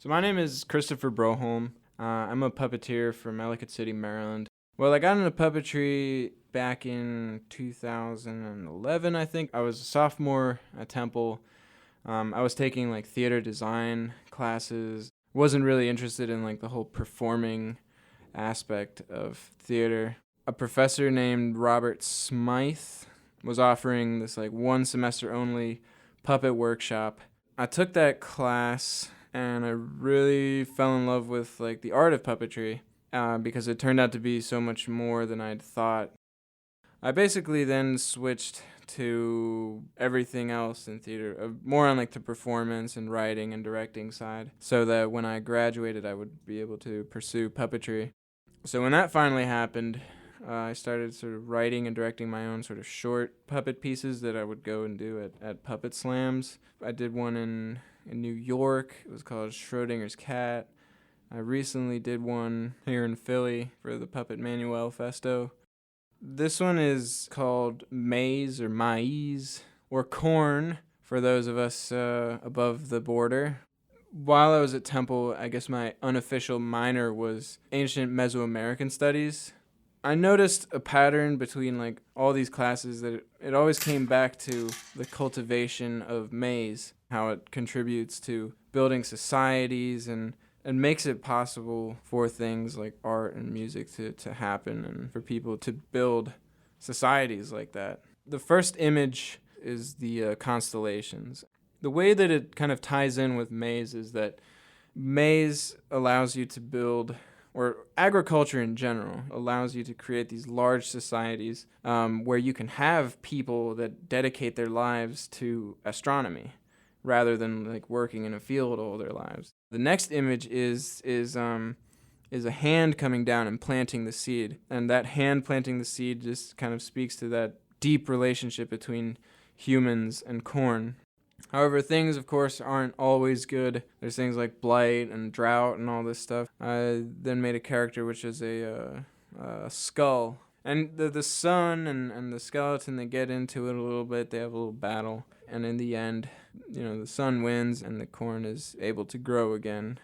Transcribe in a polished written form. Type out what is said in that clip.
So my name is Christopher Broholm. I'm a puppeteer from Ellicott City, Maryland. Well, I got into puppetry back in 2011, I think. I was a sophomore at Temple. I was taking like theater design classes. Wasn't really interested in like the whole performing aspect of theater. A professor named Robert Smythe was offering this like one semester only puppet workshop. I took that class and I really fell in love with like the art of puppetry because it turned out to be so much more than I'd thought. I basically then switched to everything else in theater, more on like the performance and writing and directing side, so that when I graduated I would be able to pursue puppetry. So when that finally happened, I started sort of writing and directing my own sort of short puppet pieces that I would go and do at puppet slams. I did one in New York. It was called Schrodinger's Cat. I recently did one here in Philly for the Puppet Manuel Festo. This one is called Maize or Maize or Corn for those of us above the border. While I was at Temple, I guess my unofficial minor was Ancient Mesoamerican Studies. I noticed a pattern between like all these classes that it always came back to the cultivation of maize, how it contributes to building societies and makes it possible for things like art and music to happen and for people to build societies like that. The first image is the constellations. The way that it kind of ties in with maize is that maize allows you to build, or agriculture in general allows you to create these large societies where you can have people that dedicate their lives to astronomy rather than like working in a field all their lives. The next image is a hand coming down and planting the seed, and that hand planting the seed just kind of speaks to that deep relationship between humans and corn. However, things, of course, aren't always good. There's things like blight and drought and all this stuff. I then made a character which is a skull. And the sun and the skeleton, they get into it a little bit. They have a little battle. And in the end, the sun wins and the corn is able to grow again.